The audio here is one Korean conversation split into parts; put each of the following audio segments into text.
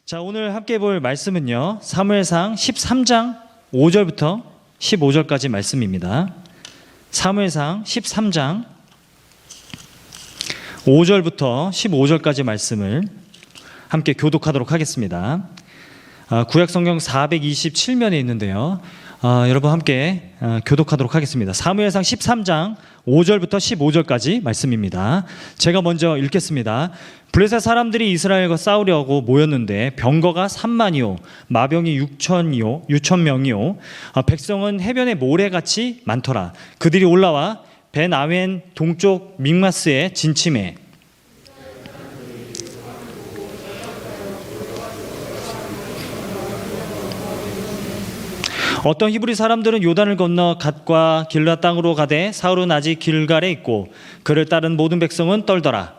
자, 오늘 함께 볼 말씀은요, 사무엘상 13장 5절부터 15절까지 말씀입니다. 사무엘상 13장 5절부터 15절까지 말씀을 함께 교독하도록 하겠습니다. 구약성경 427면에 있는데요, 여러분 함께 교독하도록 하겠습니다. 사무엘상 13장 5절부터 15절까지 말씀입니다. 제가 먼저 읽겠습니다. 블레셋 사람들이 이스라엘과 싸우려고 모였는데 병거가 3만이요 마병이 6천명이요 백성은 해변의 모래같이 많더라. 그들이 올라와 벤 아웬 동쪽 믹마스에 진침해 어떤 히브리 사람들은 요단을 건너 갓과 길라 땅으로 가되 사울은 아직 길갈에 있고 그를 따른 모든 백성은 떨더라.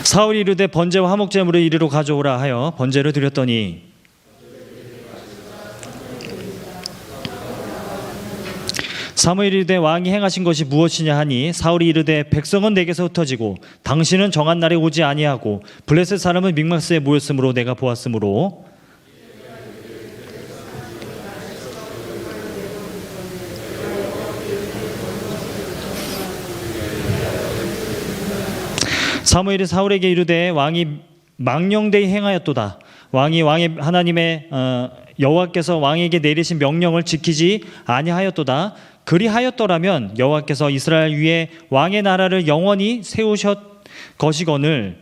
사울이 이르되 번제와 화목제물을 이리로 가져오라 하여 번제를 드렸더니 사무엘이 이르되 왕이 행하신 것이 무엇이냐 하니 사울이 이르되 백성은 내게서 흩어지고 당신은 정한 날에 오지 아니하고 블레셋 사람은 믹마스에 모였으므로 내가 보았으므로 사무엘이 사울에게 이르되 왕이 망령되이 행하였도다. 왕이 왕의 하나님의 여호와께서 왕에게 내리신 명령을 지키지 아니하였도다. 그리하였더라면 여호와께서 이스라엘 위에 왕의 나라를 영원히 세우셨 것이거늘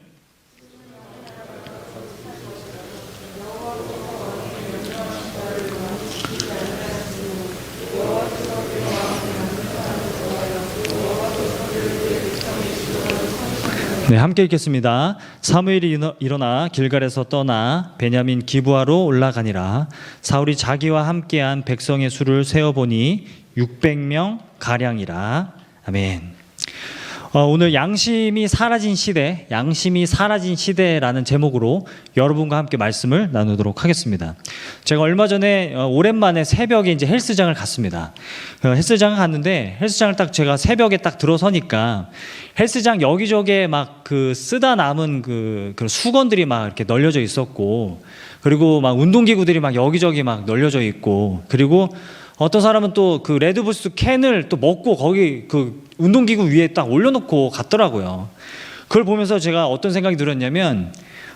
네, 함께 읽겠습니다. 사무엘이 일어나 길갈에서 떠나 베냐민 기브아로 올라가니라. 사울이 자기와 함께한 백성의 수를 세어보니 600명 가량이라. 아멘. 오늘 양심이 사라진 시대라는 제목으로 여러분과 함께 말씀을 나누도록 하겠습니다. 제가 얼마 전에 오랜만에 새벽에 이제 헬스장을 갔습니다. 헬스장을 갔는데 헬스장을 딱 제가 새벽에 딱 들어서니까 헬스장 여기저기에 막 그 쓰다 남은 그 수건들이 막 이렇게 널려져 있었고, 그리고 막 운동기구들이 막 여기저기 막 널려져 있고, 그리고 어떤 사람은 또 그 레드부스 캔을 또 먹고 거기 그 운동기구 위에 딱 올려놓고 갔더라고요. 그걸 보면서 제가 어떤 생각이 들었냐면,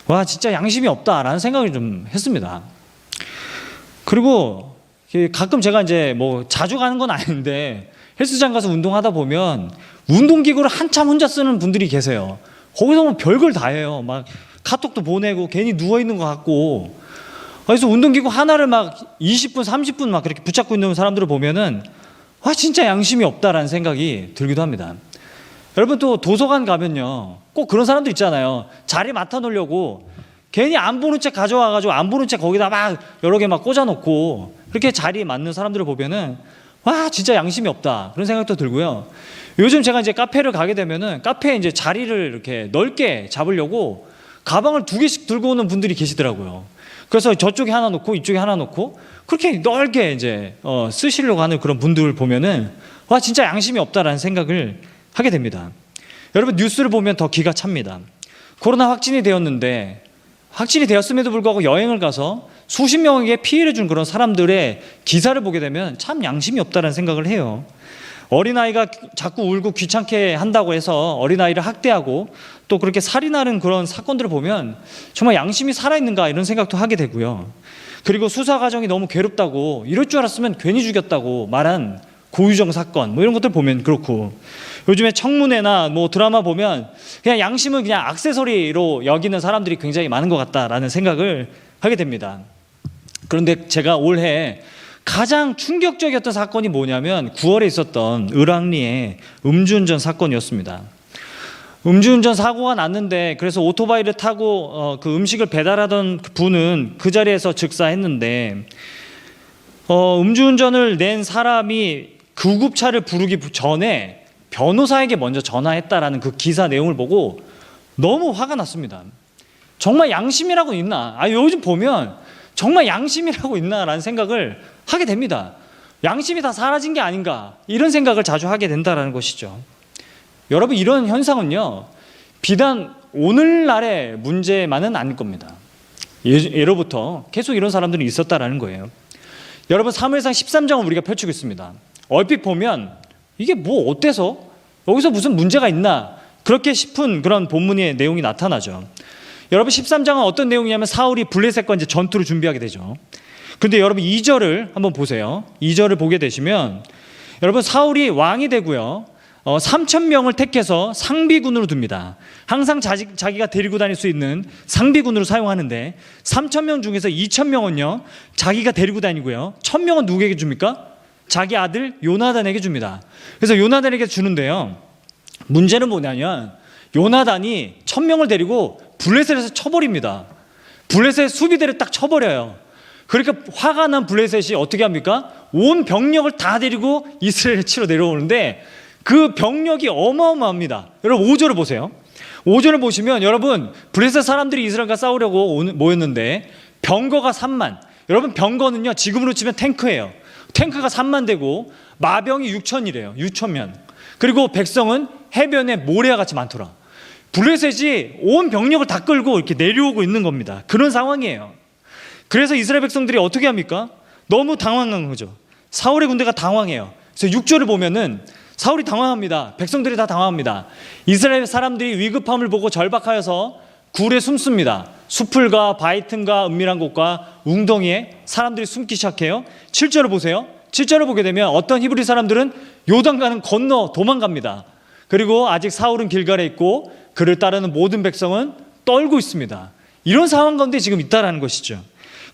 와, 진짜 양심이 없다라는 생각을 좀 했습니다. 그리고 가끔 제가 이제 뭐 자주 가는 건 아닌데 헬스장 가서 운동하다 보면 운동기구를 한참 혼자 쓰는 분들이 계세요. 거기서 뭐 별걸 다 해요. 막 카톡도 보내고 괜히 누워있는 것 같고. 그래서 운동기구 하나를 막 20분, 30분 막 그렇게 붙잡고 있는 사람들을 보면은 와, 진짜 양심이 없다라는 생각이 들기도 합니다. 여러분, 또 도서관 가면요, 꼭 그런 사람도 있잖아요. 자리 맡아 놓으려고 괜히 안 보는 책 가져와가지고 안 보는 책 거기다 막 여러 개 막 꽂아놓고 그렇게 자리 맡는 사람들을 보면은 와, 진짜 양심이 없다 그런 생각도 들고요. 요즘 제가 이제 카페를 가게 되면은 카페에 이제 자리를 이렇게 넓게 잡으려고 가방을 2개씩 들고 오는 분들이 계시더라고요. 그래서 저쪽에 하나 놓고 이쪽에 하나 놓고 그렇게 넓게 이제 쓰시려고 하는 그런 분들 보면은 와, 진짜 양심이 없다라는 생각을 하게 됩니다. 여러분, 뉴스를 보면 더 기가 찹니다. 코로나 확진이 되었음에도 불구하고 여행을 가서 수십 명에게 피해를 준 그런 사람들의 기사를 보게 되면 참 양심이 없다라는 생각을 해요. 어린아이가 자꾸 울고 귀찮게 한다고 해서 어린아이를 학대하고 또 그렇게 살인하는 그런 사건들을 보면 정말 양심이 살아있는가 이런 생각도 하게 되고요. 그리고 수사 과정이 너무 괴롭다고, 이럴 줄 알았으면 괜히 죽였다고 말한 고유정 사건 뭐 이런 것들 보면 그렇고, 요즘에 청문회나 뭐 드라마 보면 그냥 양심은 그냥 액세서리로 여기는 사람들이 굉장히 많은 것 같다라는 생각을 하게 됩니다. 그런데 제가 올해 가장 충격적이었던 사건이 뭐냐면 9월에 있었던 을왕리의 음주운전 사건이었습니다. 음주운전 사고가 났는데, 그래서 오토바이를 타고 그 음식을 배달하던 분은 그 자리에서 즉사했는데, 음주운전을 낸 사람이 구급차를 부르기 전에 변호사에게 먼저 전화했다라는 그 기사 내용을 보고 너무 화가 났습니다. 정말 양심이라고 있나? 요즘 보면 정말 양심이라고 있나라는 생각을 하게 됩니다. 양심이 다 사라진 게 아닌가, 이런 생각을 자주 하게 된다는 것이죠. 여러분, 이런 현상은요, 비단 오늘날의 문제만은 아닐 겁니다. 예로부터 계속 이런 사람들이 있었다라는 거예요. 여러분, 사무엘상 13장을 우리가 펼치고 있습니다. 얼핏 보면 이게 뭐 어때서 여기서 무슨 문제가 있나, 그렇게 싶은 그런 본문의 내용이 나타나죠. 여러분, 13장은 어떤 내용이냐면 사울이 블레셋과 이제 전투를 준비하게 되죠. 근데 여러분 2절을 한번 보세요. 2절을 보게 되시면 여러분, 사울이 왕이 되고요, 3,000명을 택해서 상비군으로 둡니다. 항상 자기가 데리고 다닐 수 있는 상비군으로 사용하는데 3,000명 중에서 2,000명은요 자기가 데리고 다니고요, 1,000명은 누구에게 줍니까? 자기 아들 요나단에게 줍니다. 그래서 요나단에게 주는데요, 문제는 뭐냐면 요나단이 1,000명을 데리고 블레셋에서 쳐버립니다. 블레셋 수비대를 딱 쳐버려요. 그러니까 화가 난 블레셋이 어떻게 합니까? 온 병력을 다 데리고 이스라엘에 치러 내려오는데 그 병력이 어마어마합니다. 여러분 5절을 보세요. 5절을 보시면 여러분, 블레셋 사람들이 이스라엘과 싸우려고 모였는데 병거가 3만. 여러분, 병거는요 지금으로 치면 탱크예요. 탱크가 3만 대고 마병이 6천이래요. 6천명. 그리고 백성은 해변에 모래와 같이 많더라. 블레셋이 온 병력을 다 끌고 이렇게 내려오고 있는 겁니다. 그런 상황이에요. 그래서 이스라엘 백성들이 어떻게 합니까? 너무 당황한 거죠. 사울의 군대가 당황해요. 그래서 6절을 보면은 사울이 당황합니다. 백성들이 다 당황합니다. 이스라엘 사람들이 위급함을 보고 절박하여서 굴에 숨습니다. 수풀과 바위 틈과 은밀한 곳과 웅덩이에 사람들이 숨기 시작해요. 7절을 보세요. 7절을 보게 되면 어떤 히브리 사람들은 요단강을 건너 도망갑니다. 그리고 아직 사울은 길갈에 있고 그를 따르는 모든 백성은 떨고 있습니다. 이런 상황 가운데 지금 있다라는 것이죠.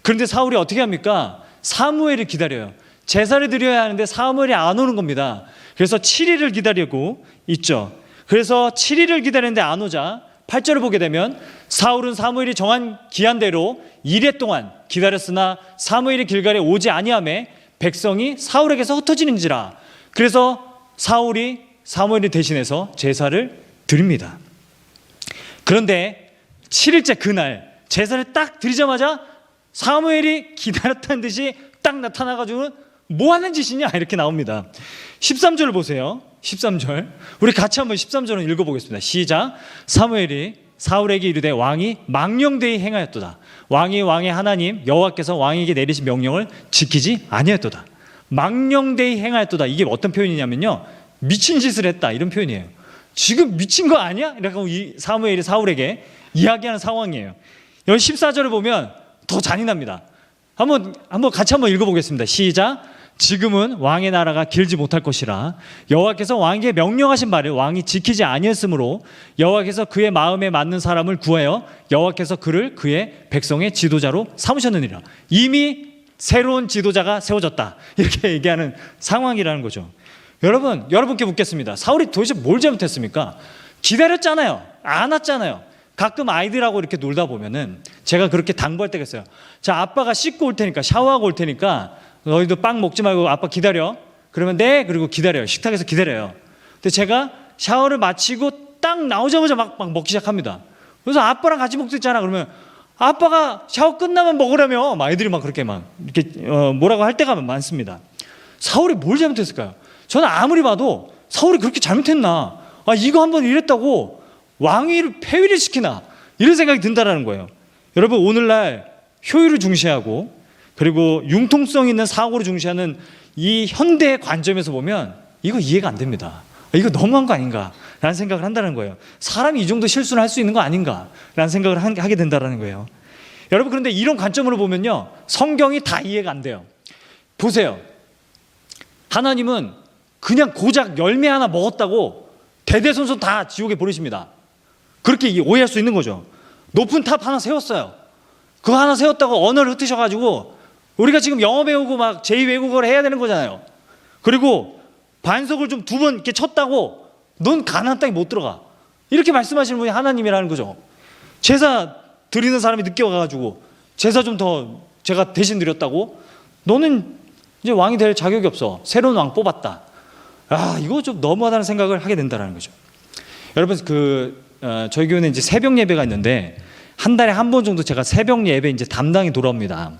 그런데 사울이 어떻게 합니까? 사무엘을 기다려요. 제사를 드려야 하는데 사무엘이 안 오는 겁니다. 그래서 7일을 기다리고 있죠. 그래서 7일을 기다리는데 안 오자 8절을 보게 되면 사울은 사무엘이 정한 기한대로 2일 동안 기다렸으나 사무엘이 길갈에 오지 아니하매 백성이 사울에게서 흩어지는지라. 그래서 사울이 사무엘을 대신해서 제사를 드립니다. 그런데 7일째 그날 제사를 딱 드리자마자 사무엘이 기다렸다는 듯이 딱 나타나가지고 뭐 하는 짓이냐 이렇게 나옵니다. 13절을 보세요. 13절 우리 같이 한번 13절을 읽어보겠습니다. 시작. 사무엘이 사울에게 이르되 왕이 망령되이 행하였도다. 왕이 왕의 하나님 여호와께서 왕에게 내리신 명령을 지키지 아니하였도다. 망령되이 행하였도다. 이게 어떤 표현이냐면요, 미친 짓을 했다, 이런 표현이에요. 지금 미친 거 아니야? 이렇게 사무엘이 사울에게 이야기하는 상황이에요. 여기 14절을 보면 더 잔인합니다. 한번 같이 한번 읽어보겠습니다. 시작. 지금은 왕의 나라가 길지 못할 것이라 여호와께서 왕에게 명령하신 바를 왕이 지키지 아니했으므로 여호와께서 그의 마음에 맞는 사람을 구하여 여호와께서 그를 그의 백성의 지도자로 삼으셨느니라. 이미 새로운 지도자가 세워졌다, 이렇게 얘기하는 상황이라는 거죠. 여러분께 묻겠습니다. 사울이 도대체 뭘 잘못했습니까? 기다렸잖아요. 안 왔잖아요. 가끔 아이들하고 이렇게 놀다 보면은 제가 그렇게 당부할 때가 있어요. 자, 아빠가 씻고 올 테니까, 샤워하고 올 테니까 너희도 빵 먹지 말고 아빠 기다려. 그러면 네, 그리고 기다려요. 식탁에서 기다려요. 근데 제가 샤워를 마치고 딱 나오자마자 막 먹기 시작합니다. 그래서 아빠랑 같이 먹고 있잖아. 그러면 아빠가 샤워 끝나면 먹으라며 막 애들이 막 그렇게 막 이렇게 뭐라고 할 때가 많습니다. 사울이 뭘 잘못했을까요? 저는 아무리 봐도 사울이 그렇게 잘못했나? 이거 한번 이랬다고 왕위를 폐위를 시키나? 이런 생각이 든다라는 거예요. 여러분, 오늘날 효율을 중시하고 그리고 융통성 있는 사고를 중시하는 이 현대의 관점에서 보면 이거 이해가 안 됩니다. 이거 너무한 거 아닌가? 라는 생각을 한다는 거예요. 사람이 이 정도 실수를 할 수 있는 거 아닌가? 라는 생각을 하게 된다는 거예요. 여러분, 그런데 이런 관점으로 보면요, 성경이 다 이해가 안 돼요. 보세요. 하나님은 그냥 고작 열매 하나 먹었다고 대대손손 다 지옥에 보내십니다. 그렇게 오해할 수 있는 거죠. 높은 탑 하나 세웠어요. 그거 하나 세웠다고 언어를 흩으셔가지고 우리가 지금 영어 배우고 막 제2외국어를 해야 되는 거잖아요. 그리고 반석을 좀 2번 이렇게 쳤다고 넌 가나안 땅에 못 들어가, 이렇게 말씀하시는 분이 하나님이라는 거죠. 제사 드리는 사람이 늦게 와가지고 제사 좀 더 제가 대신 드렸다고 너는 이제 왕이 될 자격이 없어, 새로운 왕 뽑았다. 이거 좀 너무하다는 생각을 하게 된다는 거죠. 여러분, 저희 교회는 이제 새벽 예배가 있는데 한 달에 한 번 정도 제가 새벽 예배 이제 담당이 돌아옵니다.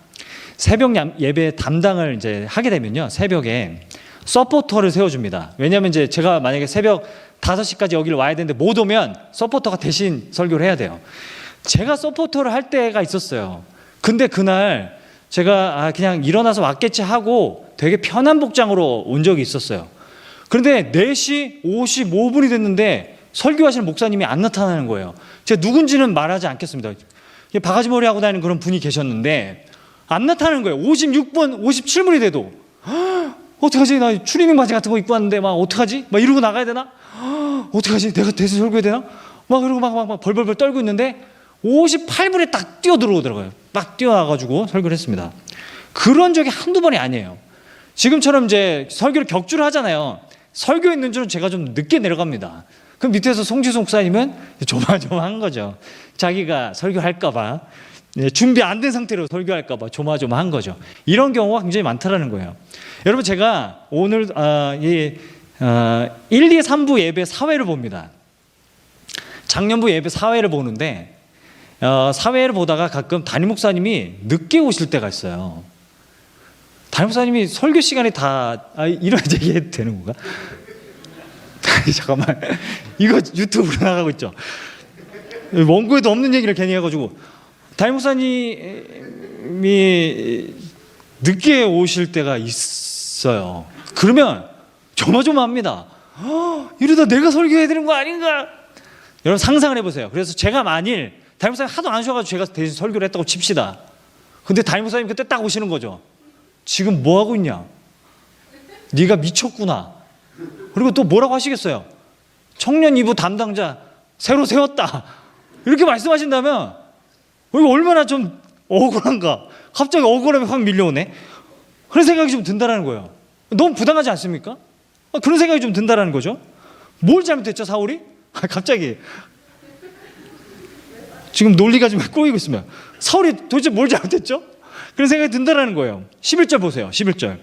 새벽 예배 담당을 이제 하게 되면요, 새벽에 서포터를 세워줍니다. 왜냐하면 이제 제가 만약에 새벽 5시까지 여기를 와야 되는데 못 오면 서포터가 대신 설교를 해야 돼요. 제가 서포터를 할 때가 있었어요. 근데 그날 제가 그냥 일어나서 왔겠지 하고 되게 편한 복장으로 온 적이 있었어요. 그런데 4시 55분이 됐는데 설교하시는 목사님이 안 나타나는 거예요. 제가 누군지는 말하지 않겠습니다. 바가지 머리 하고 다니는 그런 분이 계셨는데 안 나타나는 거예요. 56분, 57분이 돼도 어떡하지? 나 추리닝 바지 같은 거 입고 왔는데 막 어떡하지? 막 이러고 나가야 되나? 어떡하지? 내가 대신 설교해야 되나? 막 그러고 막 벌벌벌 떨고 있는데 58분에 딱 뛰어 들어오더라고요. 딱 뛰어와가지고 설교를 했습니다. 그런 적이 한두 번이 아니에요. 지금처럼 이제 설교를 격주를 하잖아요. 설교 있는 줄은 제가 좀 늦게 내려갑니다. 그럼 밑에서 송지송 목사님은 조마조마한 거죠. 자기가 설교할까봐, 준비 안 된 상태로 설교할까봐 조마조마한 거죠. 이런 경우가 굉장히 많다라는 거예요. 여러분, 제가 오늘 1, 2, 3부 예배 사회를 봅니다. 작년부 예배 사회를 보는데 사회를 보다가 가끔 담임 목사님이 늦게 오실 때가 있어요. 담임 목사님이 설교 시간이 다 이런 얘기해도 되는 건가? 잠깐만, 이거 유튜브로 나가고 있죠. 원고에도 없는 얘기를 괜히 해가지고 담임 목사님이 늦게 오실 때가 있어요. 그러면 조마조마합니다. 이러다 내가 설교해야 되는 거 아닌가? 여러분 상상을 해보세요. 그래서 제가 만일 담임 목사님 하도 안 오셔가지고 제가 대신 설교를 했다고 칩시다. 근데 담임 목사님 그때 딱 오시는 거죠. 지금 뭐 하고 있냐? 네가 미쳤구나. 그리고 또 뭐라고 하시겠어요? 청년 2부 담당자 새로 세웠다. 이렇게 말씀하신다면 이거 얼마나 좀 억울한가. 갑자기 억울함이 확 밀려오네. 그런 생각이 좀 든다는 거예요. 너무 부당하지 않습니까? 그런 생각이 좀 든다는 거죠. 뭘 잘못했죠, 사울이? 갑자기 지금 논리가 좀 꼬이고 있으면 사울이 도대체 뭘 잘못했죠? 그런 생각이 든다는 거예요. 11절 보세요. 11절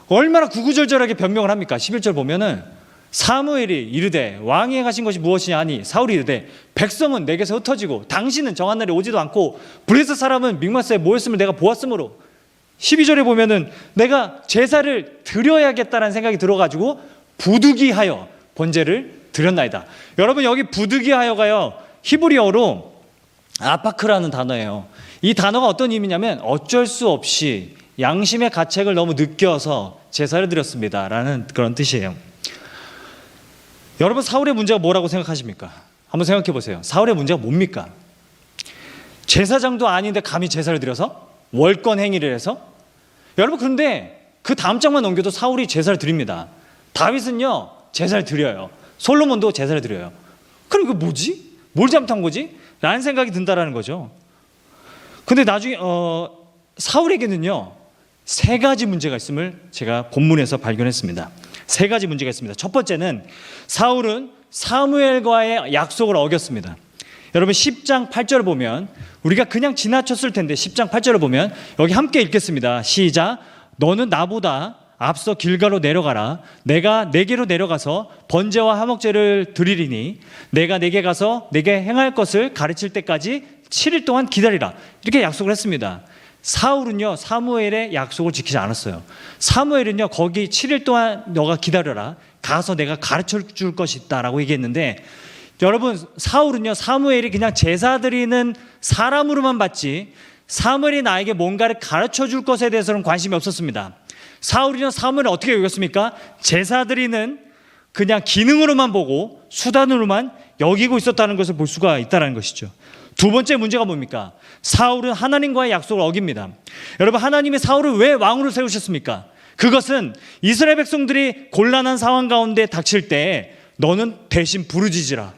얼마나 구구절절하게 변명을 합니까? 11절 보면은 사무엘이 이르되 왕이 행하신 것이 무엇이냐 하니 사울이 이르되 백성은 내게서 흩어지고 당신은 정한 날에 오지도 않고 블레셋 사람은 mikmas에 모였음을 내가 보았으므로 12절에 보면은 내가 제사를 드려야겠다는 생각이 들어가지고 부득이하여 번제를 드렸나이다. 여러분, 여기 부득이하여가요 히브리어로 아파크라는 단어예요. 이 단어가 어떤 의미냐면 어쩔 수 없이 양심의 가책을 너무 느껴서 제사를 드렸습니다 라는 그런 뜻이에요. 여러분, 사울의 문제가 뭐라고 생각하십니까? 한번 생각해 보세요. 사울의 문제가 뭡니까? 제사장도 아닌데 감히 제사를 드려서? 월권 행위를 해서? 여러분, 그런데 그 다음 장만 넘겨도 사울이 제사를 드립니다. 다윗은요 제사를 드려요. 솔로몬도 제사를 드려요. 그럼 이거 뭐지? 뭘 잘못한 거지? 라는 생각이 든다라는 거죠. 근데 나중에 사울에게는요 3가지 문제가 있음을 제가 본문에서 발견했습니다. 3가지 문제가 있습니다. 첫 번째는 사울은 사무엘과의 약속을 어겼습니다. 여러분 10장 8절을 보면 우리가 그냥 지나쳤을 텐데 10장 8절을 보면 여기 함께 읽겠습니다. 시작. 너는 나보다 앞서 길가로 내려가라. 내가 내게로 내려가서 번제와 화목제를 드리리니 내가 내게 가서 내게 행할 것을 가르칠 때까지 7일 동안 기다리라. 이렇게 약속을 했습니다. 사울은요 사무엘의 약속을 지키지 않았어요. 사무엘은요 거기 7일 동안 너가 기다려라. 가서 내가 가르쳐 줄 것이 있다라고 얘기했는데, 여러분 사울은요 사무엘이 그냥 제사 드리는 사람으로만 봤지 사무엘이 나에게 뭔가를 가르쳐 줄 것에 대해서는 관심이 없었습니다. 사울이요 사무엘을 어떻게 여겼습니까? 제사 드리는 그냥 기능으로만 보고 수단으로만 여기고 있었다는 것을 볼 수가 있다는 것이죠. 두 번째 문제가 뭡니까? 사울은 하나님과의 약속을 어깁니다. 여러분, 하나님이 사울을 왜 왕으로 세우셨습니까? 그것은 이스라엘 백성들이 곤란한 상황 가운데 닥칠 때 너는 대신 부르짖으라,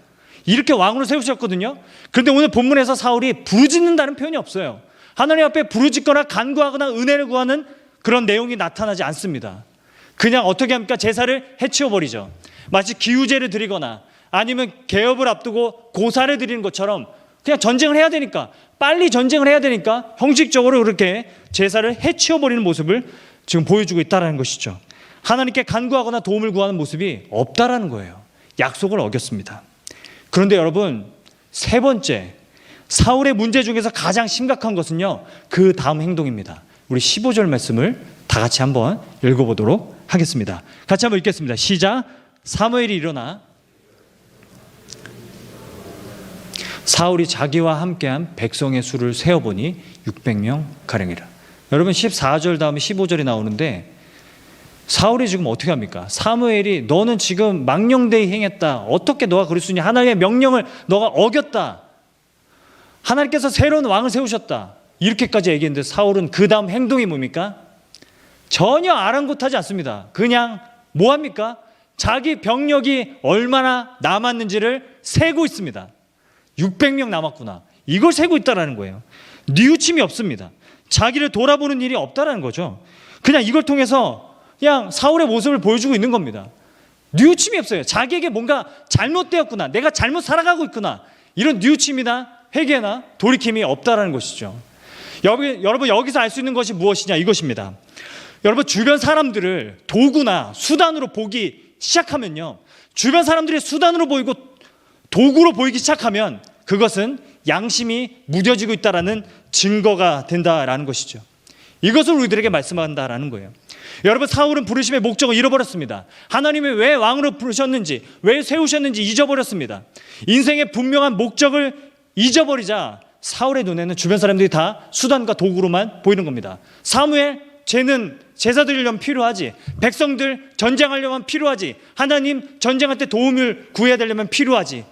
이렇게 왕으로 세우셨거든요. 그런데 오늘 본문에서 사울이 부르짖는다는 표현이 없어요. 하나님 앞에 부르짖거나 간구하거나 은혜를 구하는 그런 내용이 나타나지 않습니다. 그냥 어떻게 합니까? 제사를 해치워버리죠. 마치 기우제를 드리거나 아니면 개업을 앞두고 고사를 드리는 것처럼 그냥 전쟁을 해야 되니까, 빨리 전쟁을 해야 되니까 형식적으로 그렇게 제사를 해치워버리는 모습을 지금 보여주고 있다는 것이죠. 하나님께 간구하거나 도움을 구하는 모습이 없다라는 거예요. 약속을 어겼습니다. 그런데 여러분, 세 번째, 사울의 문제 중에서 가장 심각한 것은요 그 다음 행동입니다. 우리 15절 말씀을 다 같이 한번 읽어보도록 하겠습니다. 같이 한번 읽겠습니다. 시작. 사무엘이 일어나 사울이 자기와 함께한 백성의 수를 세어보니 600명 가량이라. 여러분 14절 다음에 15절이 나오는데 사울이 지금 어떻게 합니까? 사무엘이 너는 지금 망령되이 행했다. 어떻게 너가 그럴 수 있냐? 하나님의 명령을 너가 어겼다. 하나님께서 새로운 왕을 세우셨다. 이렇게까지 얘기했는데 사울은 그 다음 행동이 뭡니까? 전혀 아랑곳하지 않습니다. 그냥 뭐합니까? 자기 병력이 얼마나 남았는지를 세고 있습니다. 600명 남았구나. 이걸 세고 있다는 거예요. 뉘우침이 없습니다. 자기를 돌아보는 일이 없다는 거죠. 그냥 이걸 통해서 그냥 사울의 모습을 보여주고 있는 겁니다. 뉘우침이 없어요. 자기에게 뭔가 잘못되었구나. 내가 잘못 살아가고 있구나. 이런 뉘우침이나 회개나 돌이킴이 없다는 것이죠. 여러분 여기서 알 수 있는 것이 무엇이냐 이것입니다. 여러분 주변 사람들을 도구나 수단으로 보기 시작하면요. 주변 사람들이 수단으로 보이고 도구로 보이기 시작하면 그것은 양심이 무뎌지고 있다는 증거가 된다라는 것이죠. 이것을 우리들에게 말씀한다라는 거예요. 여러분 사울은 부르심의 목적을 잃어버렸습니다. 하나님이 왜 왕으로 부르셨는지 왜 세우셨는지 잊어버렸습니다. 인생의 분명한 목적을 잊어버리자 사울의 눈에는 주변 사람들이 다 수단과 도구로만 보이는 겁니다. 사무엘 쟤는 제사 드리려면 필요하지. 백성들 전쟁하려면 필요하지. 하나님 전쟁할 때 도움을 구해야 되려면 필요하지.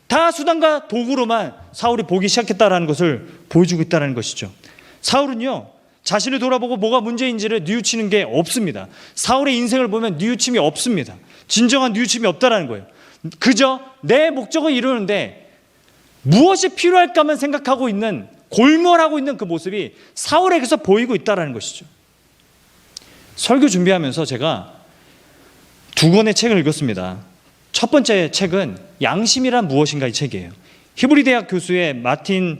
다 수단과 도구로만 사울이 보기 시작했다는 것을 보여주고 있다는 것이죠. 사울은요 자신을 돌아보고 뭐가 문제인지를 뉘우치는 게 없습니다. 사울의 인생을 보면 뉘우침이 없습니다. 진정한 뉘우침이 없다는 거예요. 그저 내 목적을 이루는데 무엇이 필요할까만 생각하고 있는 골몰하고 있는 그 모습이 사울에게서 보이고 있다는 것이죠. 설교 준비하면서 제가 2권의 책을 읽었습니다. 첫 번째 책은 양심이란 무엇인가 이 책이에요. 히브리 대학 교수의 마틴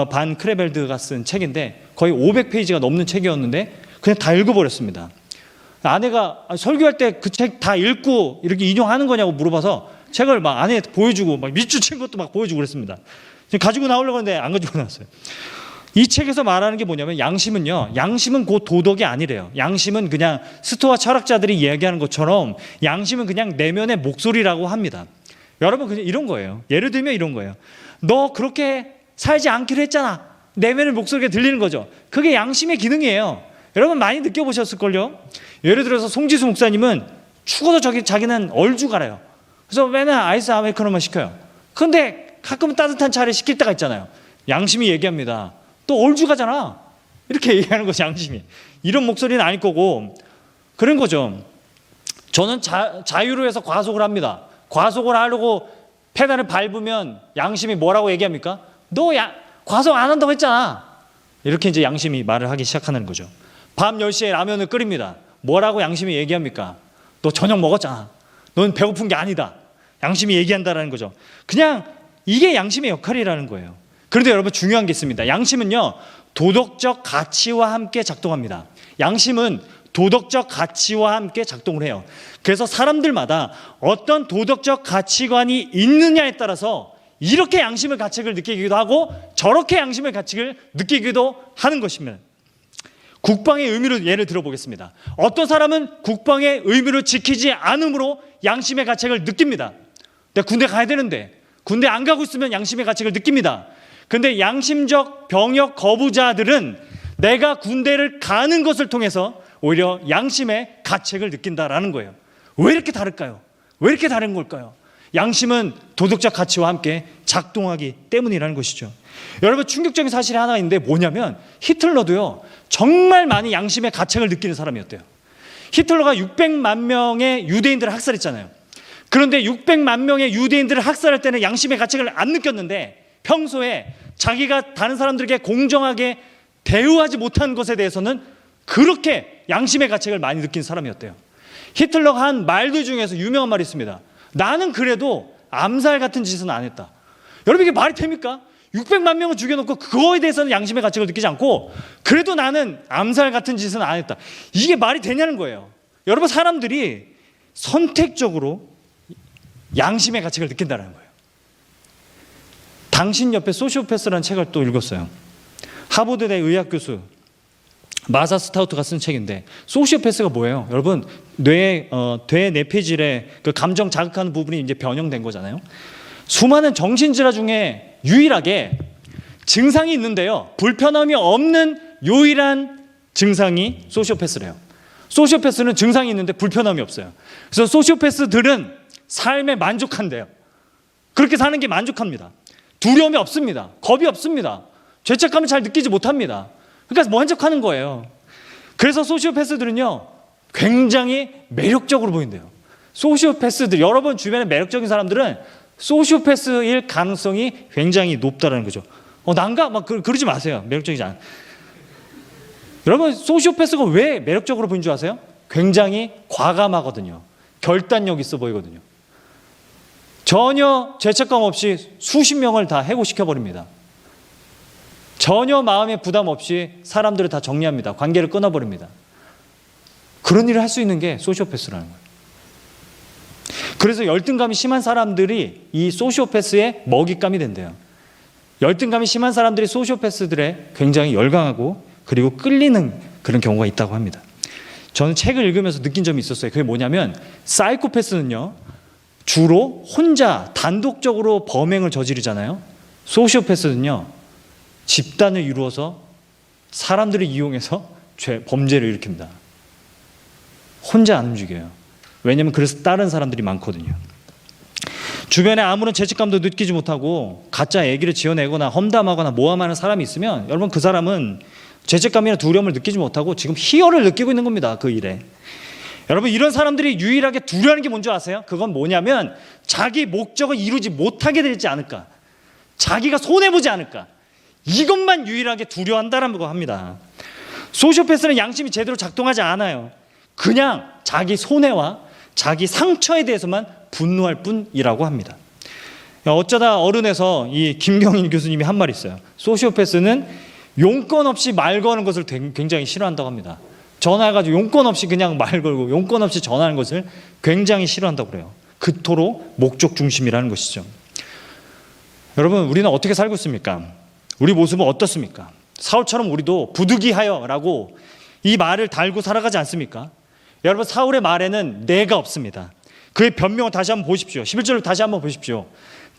반 크레벨드가 쓴 책인데 거의 500페이지가 넘는 책이었는데 그냥 다 읽어버렸습니다. 아내가 설교할 때 그 책 다 읽고 이렇게 인용하는 거냐고 물어봐서 책을 막 아내한테 보여주고 막 밑줄 친 것도 막 보여주고 그랬습니다. 지금 가지고 나오려고 하는데 안 가지고 나왔어요. 이 책에서 말하는 게 뭐냐면 양심은요, 양심은 곧 도덕이 아니래요. 양심은 그냥 스토아 철학자들이 이야기하는 것처럼 양심은 그냥 내면의 목소리라고 합니다. 여러분 그냥 이런 거예요. 예를 들면 이런 거예요. 너 그렇게 살지 않기로 했잖아. 내면의 목소리가 들리는 거죠. 그게 양심의 기능이에요. 여러분 많이 느껴보셨을걸요. 예를 들어서 송지수 목사님은 죽어도 자기는 얼죽알아요. 그래서 맨날 아이스 아메리카노만 시켜요. 그런데 가끔은 따뜻한 차를 시킬 때가 있잖아요. 양심이 얘기합니다. 또 얼죽하잖아. 이렇게 얘기하는 것이 양심이. 이런 목소리는 아닐 거고 그런 거죠. 저는 자유로 해서 과속을 합니다. 과속을 하려고 페달을 밟으면 양심이 뭐라고 얘기합니까? 너 과속 안 한다고 했잖아. 이렇게 이제 양심이 말을 하기 시작하는 거죠. 밤 10시에 라면을 끓입니다. 뭐라고 양심이 얘기합니까? 너 저녁 먹었잖아. 넌 배고픈 게 아니다. 양심이 얘기한다라는 거죠. 그냥 이게 양심의 역할이라는 거예요. 그런데 여러분 중요한 게 있습니다. 양심은요 도덕적 가치와 함께 작동합니다. 양심은 도덕적 가치와 함께 작동을 해요. 그래서 사람들마다 어떤 도덕적 가치관이 있느냐에 따라서 이렇게 양심의 가책을 느끼기도 하고 저렇게 양심의 가책을 느끼기도 하는 것입니다. 국방의 의미로 예를 들어보겠습니다. 어떤 사람은 국방의 의미를 지키지 않으므로 양심의 가책을 느낍니다. 내가 군대 가야 되는데 군대 안 가고 있으면 양심의 가책을 느낍니다. 그런데 양심적 병역 거부자들은 내가 군대를 가는 것을 통해서 오히려 양심의 가책을 느낀다라는 거예요. 왜 이렇게 다를까요? 왜 이렇게 다른 걸까요? 양심은 도덕적 가치와 함께 작동하기 때문이라는 것이죠. 여러분 충격적인 사실이 하나 있는데 뭐냐면 히틀러도요 정말 많이 양심의 가책을 느끼는 사람이었대요. 히틀러가 600만 명의 유대인들을 학살했잖아요. 그런데 600만 명의 유대인들을 학살할 때는 양심의 가책을 안 느꼈는데 평소에 자기가 다른 사람들에게 공정하게 대우하지 못한 것에 대해서는 그렇게 양심의 가책을 많이 느낀 사람이었대요. 히틀러가 한 말들 중에서 유명한 말이 있습니다. 나는 그래도 암살 같은 짓은 안 했다. 여러분 이게 말이 됩니까? 600만 명을 죽여놓고 그거에 대해서는 양심의 가책을 느끼지 않고 그래도 나는 암살 같은 짓은 안 했다. 이게 말이 되냐는 거예요. 여러분 사람들이 선택적으로 양심의 가책을 느낀다는 거예요. 당신 옆에 소시오패스라는 책을 또 읽었어요. 하버드대 의학 교수 마사 스타우트가 쓴 책인데, 소시오패스가 뭐예요? 여러분, 뇌 뇌내폐질의 그 감정 자극하는 부분이 이제 변형된 거잖아요. 수많은 정신질환 중에 유일하게 증상이 있는데요, 불편함이 없는 유일한 증상이 소시오패스래요. 소시오패스는 증상이 있는데 불편함이 없어요. 그래서 소시오패스들은 삶에 만족한대요. 그렇게 사는 게 만족합니다. 두려움이 없습니다. 겁이 없습니다. 죄책감을 잘 느끼지 못합니다. 그러니까 만족하는 거예요. 그래서 소시오패스들은요, 굉장히 매력적으로 보인대요. 소시오패스들, 여러분 주변에 매력적인 사람들은 소시오패스일 가능성이 굉장히 높다는 거죠. 난가? 막 그러지 마세요. 매력적이지 않아. 여러분, 소시오패스가 왜 매력적으로 보이는 줄 아세요? 굉장히 과감하거든요. 결단력 있어 보이거든요. 전혀 죄책감 없이 수십 명을 다 해고시켜버립니다. 전혀 마음의 부담 없이 사람들을 다 정리합니다. 관계를 끊어버립니다. 그런 일을 할 수 있는 게 소시오패스라는 거예요. 그래서 열등감이 심한 사람들이 이 소시오패스의 먹잇감이 된대요. 열등감이 심한 사람들이 소시오패스들에 굉장히 열광하고 그리고 끌리는 그런 경우가 있다고 합니다. 저는 책을 읽으면서 느낀 점이 있었어요. 그게 뭐냐면, 사이코패스는요, 주로 혼자 단독적으로 범행을 저지르잖아요. 소시오패스는요, 집단을 이루어서 사람들을 이용해서 범죄를 일으킵니다. 혼자 안 움직여요. 왜냐하면 그래서 다른 사람들이 많거든요. 주변에 아무런 죄책감도 느끼지 못하고 가짜 얘기를 지어내거나 험담하거나 모함하는 사람이 있으면, 여러분 그 사람은 죄책감이나 두려움을 느끼지 못하고 지금 희열을 느끼고 있는 겁니다. 그 일에. 여러분, 이런 사람들이 유일하게 두려워하는 게 뭔지 아세요? 그건 뭐냐면, 자기 목적을 이루지 못하게 되지 않을까, 자기가 손해보지 않을까, 이것만 유일하게 두려워한다라고 합니다. 소시오패스는 양심이 제대로 작동하지 않아요. 그냥 자기 손해와 자기 상처에 대해서만 분노할 뿐이라고 합니다. 어쩌다 어른에서 이 김경인 교수님이 한 말이 있어요. 소시오패스는 용건 없이 말 거는 것을 굉장히 싫어한다고 합니다. 전화해가지고 용건 없이 그냥 말 걸고 용건 없이 전화하는 것을 굉장히 싫어한다고 그래요. 그토록 목적 중심이라는 것이죠. 여러분, 우리는 어떻게 살고 있습니까? 우리 모습은 어떻습니까? 사울처럼 우리도 부득이하여라고 이 말을 달고 살아가지 않습니까? 여러분, 사울의 말에는 내가 없습니다. 그의 변명을 다시 한번 보십시오. 11절을 다시 한번 보십시오.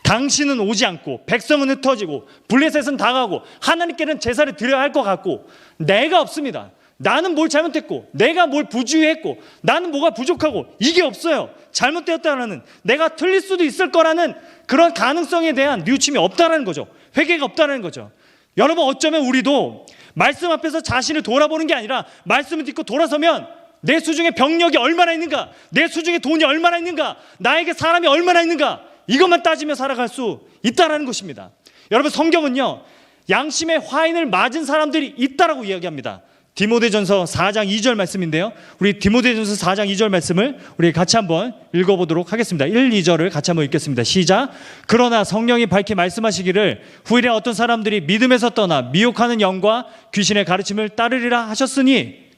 당신은 오지 않고 백성은 흩어지고 블레셋은 당하고 하나님께는 제사를 드려야 할 것 같고, 내가 없습니다. 나는 뭘 잘못했고, 내가 뭘 부주의했고, 나는 뭐가 부족하고, 이게 없어요. 잘못되었다라는, 내가 틀릴 수도 있을 거라는 그런 가능성에 대한 뉘우침이 없다라는 거죠. 회개가 없다라는 거죠. 여러분, 어쩌면 우리도 말씀 앞에서 자신을 돌아보는 게 아니라, 말씀을 듣고 돌아서면 내 수중에 병력이 얼마나 있는가, 내 수중에 돈이 얼마나 있는가, 나에게 사람이 얼마나 있는가, 이것만 따지며 살아갈 수 있다라는 것입니다. 여러분, 성경은요, 양심의 화인을 맞은 사람들이 있다라고 이야기합니다. 디모데전서 4장 2절 말씀인데요, 우리 디모데전서 4장 2절 말씀을 우리 같이 한번 읽어보도록 하겠습니다. 1, 2절을 같이 한번 읽겠습니다. 시작. 그러나 성령이 밝히 말씀하시기를 후일에 어떤 사람들이 믿음에서 떠나 미혹하는 영과 귀신의 가르침을 따르리라 하셨으니,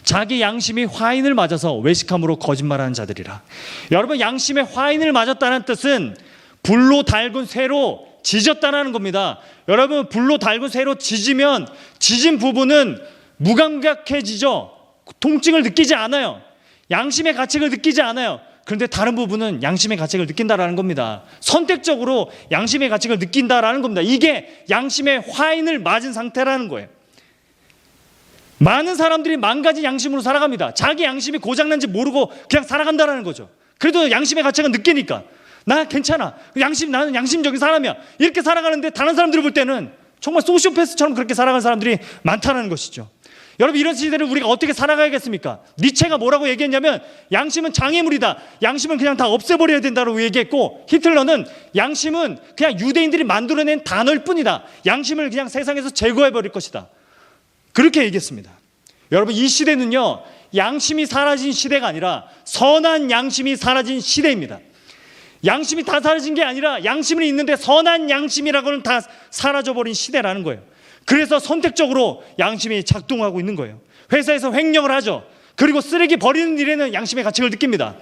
자기 양심이 화인을 맞아서 외식함으로 거짓말하는 자들이라. 여러분, 양심의 화인을 맞았다는 뜻은 불로 달군 쇠로 지졌다는 겁니다. 여러분, 불로 달군 쇠로 지지면 지진 부분은 무감각해지죠. 통증을 느끼지 않아요. 양심의 가책을 느끼지 않아요. 그런데 다른 부분은 양심의 가책을 느낀다라는 겁니다. 선택적으로 양심의 가책을 느낀다라는 겁니다. 이게 양심의 화인을 맞은 상태라는 거예요. 많은 사람들이 망가진 양심으로 살아갑니다. 자기 양심이 고장난지 모르고 그냥 살아간다는 거죠. 그래도 양심의 가책은 느끼니까 나 괜찮아, 나는 양심적인 사람이야, 이렇게 살아가는데 다른 사람들을 볼 때는 정말 소시오패스처럼 그렇게 살아가는 사람들이 많다는 것이죠. 여러분, 이런 시대를 우리가 어떻게 살아가야겠습니까? 니체가 뭐라고 얘기했냐면, 양심은 장애물이다, 양심은 그냥 다 없애버려야 된다고 얘기했고, 히틀러는 양심은 그냥 유대인들이 만들어낸 단어일 뿐이다, 양심을 그냥 세상에서 제거해버릴 것이다, 그렇게 얘기했습니다. 여러분, 이 시대는요, 양심이 사라진 시대가 아니라 선한 양심이 사라진 시대입니다. 양심이 다 사라진 게 아니라 양심은 있는데 선한 양심이라고는 다 사라져버린 시대라는 거예요. 그래서 선택적으로 양심이 작동하고 있는 거예요. 회사에서 횡령을 하죠. 그리고 쓰레기 버리는 일에는 양심의 가책을 느낍니다.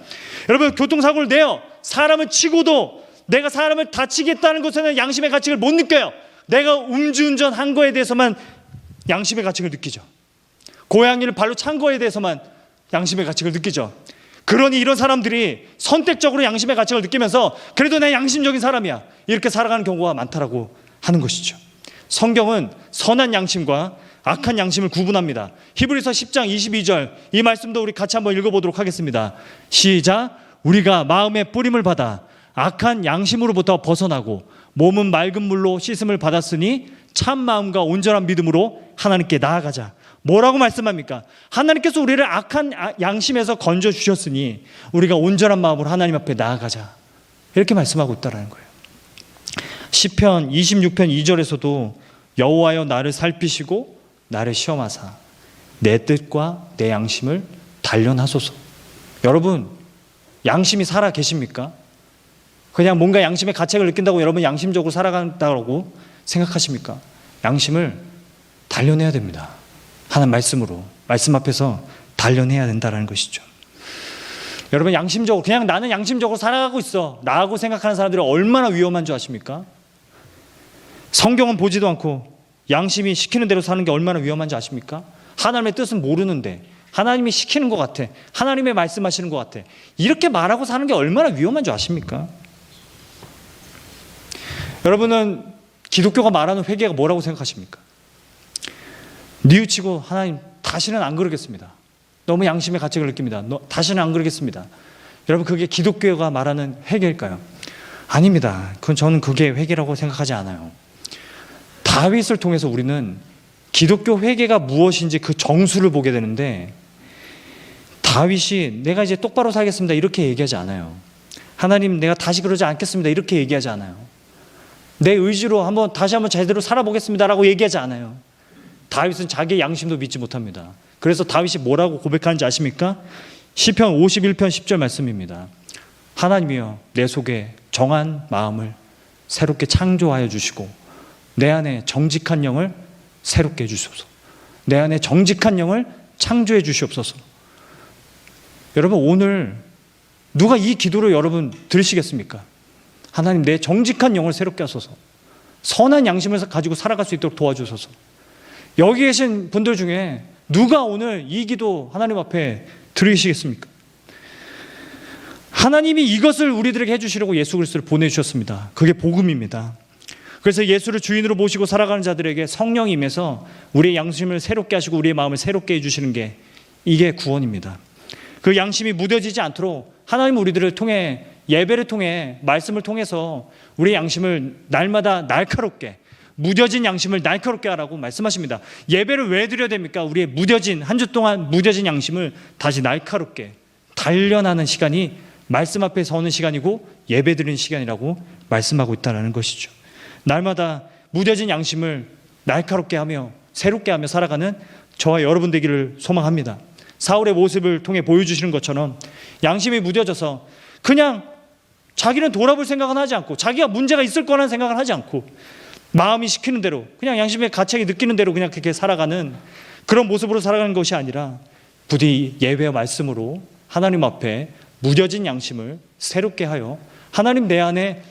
여러분, 교통사고를 내요. 사람을 치고도 내가 사람을 다치겠다는 것에는 양심의 가책을 못 느껴요. 내가 음주운전한 거에 대해서만 양심의 가책을 느끼죠. 고양이를 발로 찬 거에 대해서만 양심의 가책을 느끼죠. 그러니 이런 사람들이 선택적으로 양심의 가책을 느끼면서 그래도 내 양심적인 사람이야, 이렇게 살아가는 경우가 많다라고 하는 것이죠. 성경은 선한 양심과 악한 양심을 구분합니다. 히브리서 10장 22절, 이 말씀도 우리 같이 한번 읽어보도록 하겠습니다. 시작. 우리가 마음의 뿌림을 받아 악한 양심으로부터 벗어나고 몸은 맑은 물로 씻음을 받았으니 참 마음과 온전한 믿음으로 하나님께 나아가자. 뭐라고 말씀합니까? 하나님께서 우리를 악한 양심에서 건져주셨으니 우리가 온전한 마음으로 하나님 앞에 나아가자, 이렇게 말씀하고 있다는 거예요. 시편 26편 2절에서도 여호와여 나를 살피시고 나를 시험하사 내 뜻과 내 양심을 단련하소서. 여러분, 양심이 살아 계십니까? 그냥 뭔가 양심의 가책을 느낀다고 여러분 양심적으로 살아간다고 생각하십니까? 양심을 단련해야 됩니다. 하나님 말씀으로, 말씀 앞에서 단련해야 된다는 것이죠. 여러분, 양심적으로 그냥 나는 양심적으로 살아가고 있어 라고 생각하는 사람들이 얼마나 위험한 줄 아십니까? 성경은 보지도 않고 양심이 시키는 대로 사는 게 얼마나 위험한지 아십니까? 하나님의 뜻은 모르는데 하나님이 시키는 것 같아, 하나님의 말씀하시는 것 같아, 이렇게 말하고 사는 게 얼마나 위험한 줄 아십니까? 여러분은 기독교가 말하는 회개가 뭐라고 생각하십니까? 뉘우치고 하나님 다시는 안 그러겠습니다, 너무 양심의 가책을 느낍니다, 다시는 안 그러겠습니다. 여러분, 그게 기독교가 말하는 회개일까요? 아닙니다. 저는 그게 회개라고 생각하지 않아요. 다윗을 통해서 우리는 기독교 회개가 무엇인지 그 정수를 보게 되는데, 다윗이 내가 이제 똑바로 살겠습니다 이렇게 얘기하지 않아요. 하나님 내가 다시 그러지 않겠습니다 이렇게 얘기하지 않아요. 내 의지로 다시 한번 제대로 살아보겠습니다라고 얘기하지 않아요. 다윗은 자기의 양심도 믿지 못합니다. 그래서 다윗이 뭐라고 고백하는지 아십니까? 시편 51편 10절 말씀입니다. 하나님이여 내 속에 정한 마음을 새롭게 창조하여 주시고 내 안에 정직한 영을 새롭게 해주시옵소서. 내 안에 정직한 영을 창조해 주시옵소서. 여러분, 오늘 누가 이 기도를 여러분 들으시겠습니까? 하나님 내 정직한 영을 새롭게 하소서, 선한 양심을 가지고 살아갈 수 있도록 도와주소서. 여기 계신 분들 중에 누가 오늘 이 기도 하나님 앞에 들으시겠습니까? 하나님이 이것을 우리들에게 해주시려고 예수 그리스도를 보내주셨습니다. 그게 복음입니다. 그래서 예수를 주인으로 모시고 살아가는 자들에게 성령이 임해서 우리의 양심을 새롭게 하시고 우리의 마음을 새롭게 해주시는 게, 이게 구원입니다. 그 양심이 무뎌지지 않도록 하나님은 우리들을 통해, 예배를 통해, 말씀을 통해서 우리의 양심을 날마다 날카롭게, 무뎌진 양심을 날카롭게 하라고 말씀하십니다. 예배를 왜 드려야 됩니까? 우리의 무뎌진, 한 주 동안 무뎌진 양심을 다시 날카롭게 단련하는 시간이 말씀 앞에 서는 시간이고 예배 드리는 시간이라고 말씀하고 있다는 것이죠. 날마다 무뎌진 양심을 날카롭게 하며 새롭게 하며 살아가는 저와 여러분 되기를 소망합니다. 사울의 모습을 통해 보여주시는 것처럼 양심이 무뎌져서 그냥 자기는 돌아볼 생각은 하지 않고, 자기가 문제가 있을 거라는 생각을 하지 않고, 마음이 시키는 대로, 그냥 양심의 가책이 느끼는 대로 그냥 그렇게 살아가는 그런 모습으로 살아가는 것이 아니라 부디 예배와 말씀으로 하나님 앞에 무뎌진 양심을 새롭게 하여 하나님 내 안에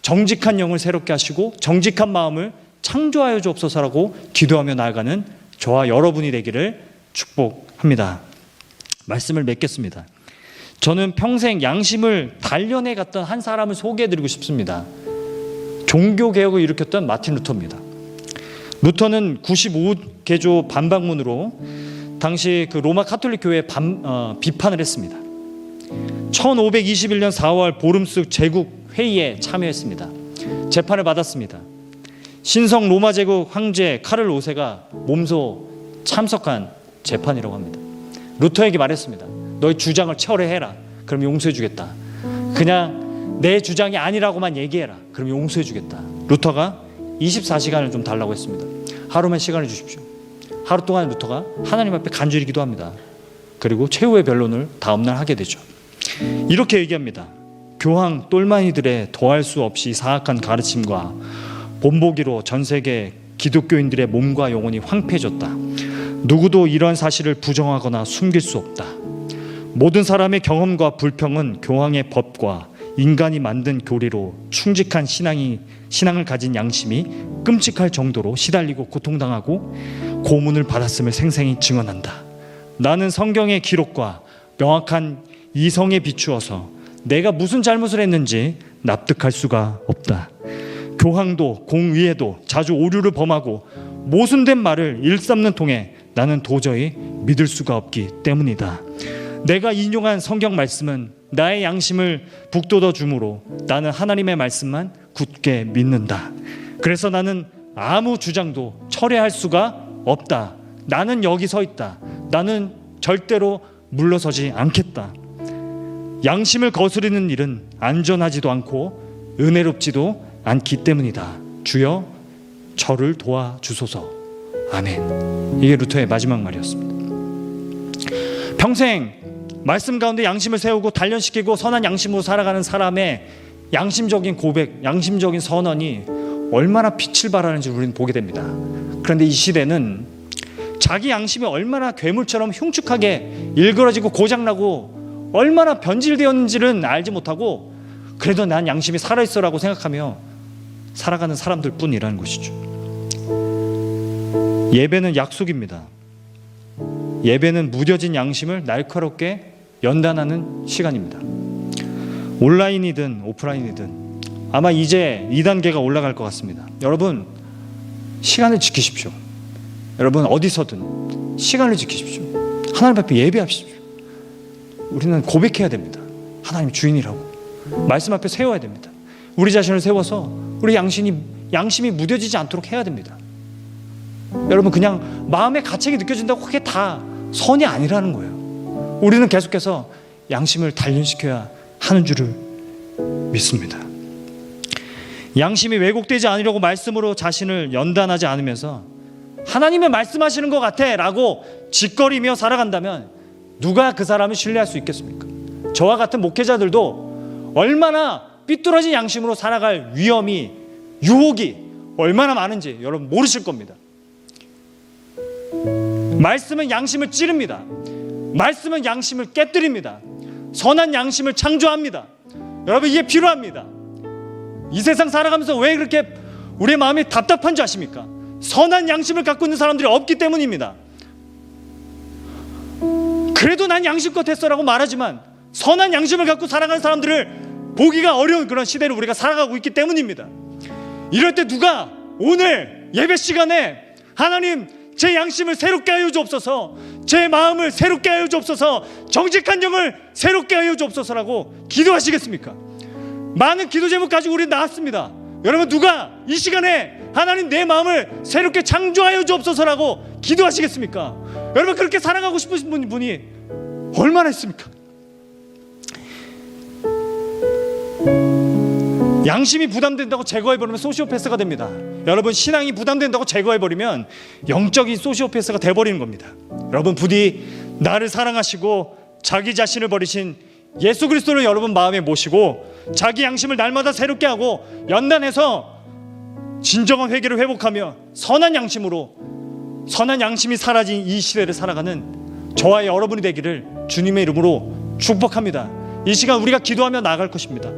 정직한 영을 새롭게 하시고 정직한 마음을 창조하여 주옵소서라고 기도하며 나아가는 저와 여러분이 되기를 축복합니다. 말씀을 맺겠습니다. 저는 평생 양심을 단련해 갔던 한 사람을 소개해드리고 싶습니다. 종교개혁을 일으켰던 마틴 루터입니다. 루터는 95개조 반박문으로 당시 그 로마 카톨릭 교회에 비판을 했습니다. 1521년 4월 보름스 제국 회의에 참여했습니다. 재판을 받았습니다. 신성 로마 제국 황제 카를 5세가 몸소 참석한 재판이라고 합니다. 루터에게 말했습니다. 너의 주장을 철회해라. 그럼 용서해 주겠다. 그냥 내 주장이 아니라고만 얘기해라. 그럼 용서해 주겠다. 루터가 24시간을 좀 달라고 했습니다. 하루만 시간을 주십시오. 하루 동안 루터가 하나님 앞에 간절히 기도합니다. 그리고 최후의 변론을 다음날 하게 되죠. 이렇게 얘기합니다. 교황 똘마니들의 더할 수 없이 사악한 가르침과 본보기로 전 세계 기독교인들의 몸과 영혼이 황폐해졌다. 누구도 이러한 사실을 부정하거나 숨길 수 없다. 모든 사람의 경험과 불평은 교황의 법과 인간이 만든 교리로 충직한 신앙을 가진 양심이 끔찍할 정도로 시달리고 고통당하고 고문을 받았음을 생생히 증언한다. 나는 성경의 기록과 명확한 이성에 비추어서 내가 무슨 잘못을 했는지 납득할 수가 없다. 교황도 공의회도 자주 오류를 범하고 모순된 말을 일삼는 통에 나는 도저히 믿을 수가 없기 때문이다. 내가 인용한 성경 말씀은 나의 양심을 북돋워 주므로 나는 하나님의 말씀만 굳게 믿는다. 그래서 나는 아무 주장도 철회할 수가 없다. 나는 여기 서 있다. 나는 절대로 물러서지 않겠다. 양심을 거스르는 일은 안전하지도 않고 은혜롭지도 않기 때문이다. 주여 저를 도와주소서. 아멘. 이게 루터의 마지막 말이었습니다. 평생 말씀 가운데 양심을 세우고 단련시키고 선한 양심으로 살아가는 사람의 양심적인 고백, 양심적인 선언이 얼마나 빛을 발하는지 우리는 보게 됩니다. 그런데 이 시대는 자기 양심이 얼마나 괴물처럼 흉측하게 일그러지고 고장나고 얼마나 변질되었는지는 알지 못하고 그래도 난 양심이 살아있어라고 생각하며 살아가는 사람들 뿐이라는 것이죠. 예배는 약속입니다. 예배는 무뎌진 양심을 날카롭게 연단하는 시간입니다. 온라인이든 오프라인이든 아마 이제 2단계가 올라갈 것 같습니다. 여러분 시간을 지키십시오. 여러분 어디서든 시간을 지키십시오. 하나님 앞에 예배하십시오. 우리는 고백해야 됩니다. 하나님 주인이라고 말씀 앞에 세워야 됩니다. 우리 자신을 세워서 우리 양심이 무뎌지지 않도록 해야 됩니다. 여러분 그냥 마음의 가책이 느껴진다고 그게 다 선이 아니라는 거예요. 우리는 계속해서 양심을 단련시켜야 하는 줄을 믿습니다. 양심이 왜곡되지 않으려고 말씀으로 자신을 연단하지 않으면서 하나님의 말씀하시는 것 같아 라고 짓거리며 살아간다면 누가 그 사람을 신뢰할 수 있겠습니까? 저와 같은 목회자들도 얼마나 삐뚤어진 양심으로 살아갈 위험이, 유혹이 얼마나 많은지 여러분 모르실 겁니다. 말씀은 양심을 찌릅니다. 말씀은 양심을 깨뜨립니다. 선한 양심을 창조합니다. 여러분 이게 필요합니다. 이 세상 살아가면서 왜 그렇게 우리의 마음이 답답한 줄 아십니까? 선한 양심을 갖고 있는 사람들이 없기 때문입니다. 그래도 난 양심껏 했어라고 말하지만 선한 양심을 갖고 살아가는 사람들을 보기가 어려운 그런 시대를 우리가 살아가고 있기 때문입니다. 이럴 때 누가 오늘 예배 시간에 하나님 제 양심을 새롭게 하여 주옵소서, 제 마음을 새롭게 하여 주옵소서, 정직한 영을 새롭게 하여 주옵소서라고 기도하시겠습니까? 많은 기도 제목 가지고 우리 나왔습니다. 여러분 누가 이 시간에 하나님 내 마음을 새롭게 창조하여 주옵소서라고 기도하시겠습니까? 여러분 그렇게 살아가고 싶으신 분이 얼마나 있습니까? 양심이 부담된다고 제거해버리면 소시오패스가 됩니다. 여러분 신앙이 부담된다고 제거해버리면 영적인 소시오패스가 돼버리는 겁니다. 여러분 부디 나를 사랑하시고 자기 자신을 버리신 예수 그리스도를 여러분 마음에 모시고 자기 양심을 날마다 새롭게 하고 연단해서 진정한 회개를 회복하며 선한 양심이 사라진 이 시대를 살아가는 저와 여러분이 되기를 주님의 이름으로 축복합니다. 이 시간 우리가 기도하며 나아갈 것입니다.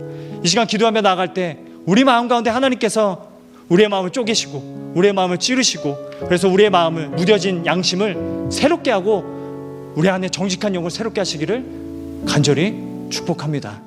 이 시간 기도하며 나아갈 때 우리 마음 가운데 하나님께서 우리의 마음을 쪼개시고 우리의 마음을 찌르시고 그래서 우리의 마음을 무뎌진 양심을 새롭게 하고 우리 안에 정직한 영을 새롭게 하시기를 간절히 축복합니다.